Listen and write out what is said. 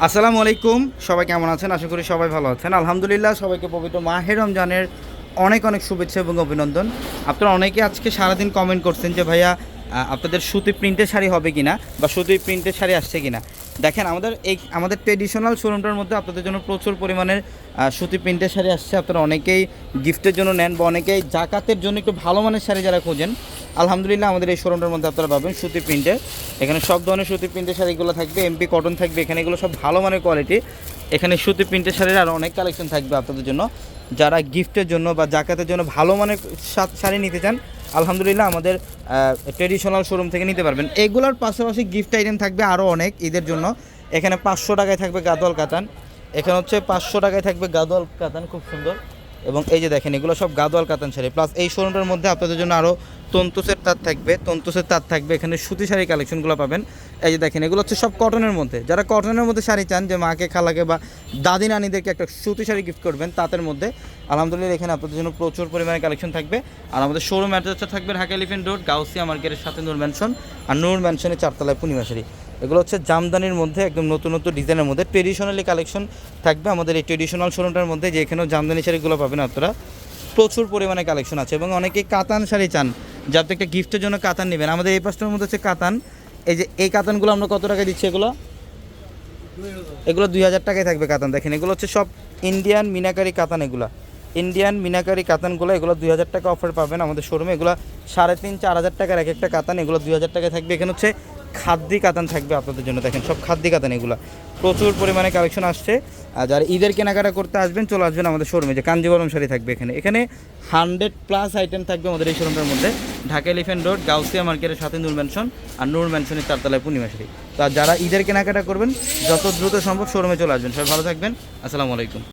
আসসালামু আলাইকুম, সবাই কেমন আছেন? আশা করি সবাই ভালো আছেন। আলহামদুলিল্লাহ, সবাইকে পবিত্র মাহে রমজানের অনেক অনেক শুভেচ্ছা এবং অভিনন্দন। আপনারা অনেকে আজকে সারাদিন কমেন্ট করছেন যে ভাইয়া আপনাদের সুতি প্রিন্টের শাড়ি হবে কিনা বা সুতি প্রিন্টের শাড়ি আসছে কিনা। দেখেন, আমাদের ট্রেডিশনাল শোরুমটার মধ্যে আপনাদের জন্য প্রচুর পরিমাণের সুতি প্রিন্টের শাড়ি আসছে। আপনারা অনেকেই গিফটের জন্য নেন বা অনেকেই জাকাতের জন্য একটু ভালো মানের শাড়ি যারা খোঁজেন, আলহামদুলিল্লাহ আমাদের এই শোরুমটার মধ্যে আপনারা পাবেন সুতি প্রিন্টের। এখানে সব ধরনের সুতি প্রিন্টের শাড়িগুলো থাকবে, এমপি কটন থাকবে, এখানে এগুলো সব ভালো মানের কোয়ালিটি। এখানে সুতি প্রিন্টের শাড়ির আরও অনেক কালেকশন থাকবে আপনাদের জন্য, যারা গিফটের জন্য বা জাকাতের জন্য ভালো মানের শাড়ি নিতে চান, আলহামদুলিল্লাহ আমাদের ট্রেডিশনাল শোরুম থেকে নিতে পারবেন। এগুলোর পাশাপাশি গিফট আইটেম থাকবে আরও অনেক ঈদের জন্য। এখানে 500 টাকায় থাকবে গাদোয়াল কাতান, এখানে হচ্ছে 500 টাকায় থাকবে গাদোয়াল কাতান, খুব সুন্দর। এবং এই যে দেখেন, এগুলো সব গাদোয়াল কাতান শাড়ি। প্লাস এই শোরুমটার মধ্যে আপনাদের জন্য আরও তন্তুসের তাঁত থাকবে, এখানে সুতি শাড়ি কালেকশনগুলো পাবেন। এই যে দেখেন, এগুলো হচ্ছে সব কটনের মধ্যে। যারা কটনের মধ্যে শাড়ি চান, যে মাকে খালাকে বা দাদি নানিদেরকে একটা সুতি শাড়ি গিফট করবেন, তাঁতের মধ্যে আলহামদুলিল্লাহ এখানে আপনাদের জন্য প্রচুর পরিমাণে কালেকশন থাকবে। আর আমাদের শোরুম অ্যাড্রেসটা থাকবে ঢাকা এলিফ্যান্ট রোড, গাউসিয়া মার্কেটের সাথে নূর ম্যানশন, আর নূর ম্যানশনের 4 তলায় পূর্ণিমা শাড়ি। এগুলো হচ্ছে জামদানির মধ্যে একদম নতুন নতুন ডিজাইনের মধ্যে ট্রেডিশনালি কালেকশন থাকবে আমাদের এই ট্রেডিশনাল শোরুমটার মধ্যে, যে এখানেও জামদানি শাড়িগুলো পাবেন আপনারা। প্রচুর পরিমাণে কালেকশন আছে এবং অনেকেই কাতান শাড়ি চান, যাতে একটা গিফটের জন্য কাতান নেবেন। আমাদের এই পাশটার মধ্যে হচ্ছে কাতান। এই যে এই কাতানগুলো আমরা কত টাকায় দিচ্ছি? এগুলো 2000 টাকায় থাকবে কাতান। দেখেন, এগুলো হচ্ছে সব ইন্ডিয়ান মিনাকারি কাতান। ইন্ডিয়ান মিনাকারি কাতানগুলো, এগুলো 2000 টাকা অফার পাবেন আমাদের শোরুমে। এগুলো 3,500-4,000 টাকার এক একটা কাতান, এগুলো 2000 টাকায় থাকবে। এখানে হচ্ছে খাদ্যি কাতান থাকবে আপনাদের জন্য। দেখেন, সব খাদ্যি কাতান, এগুলো প্রচুর পরিমাণে কালেকশন আসছে। আর যারা ঈদের কেনাকাটা করতে আসবেন, চলে আসবেন আমাদের শোরুমে। যে কাঞ্জিবরম শাড়ি থাকবে এখানে 100+ আইটেম থাকবে আমাদের এই শোরুমটার মধ্যে। ঢাকা এলিফ্যান্ট রোড, গাউসিয়া মার্কেটের সাথে নূর ম্যানশন, আর নূর ম্যানশনের 4 তলায় পূর্ণিমা শাড়ি। তো যারা ঈদের কেনাকাটা করবেন, যত দ্রুত সম্ভব শোরুমে চলে আসবেন। সবাই ভালো থাকবেন। আসসালামু আলাইকুম।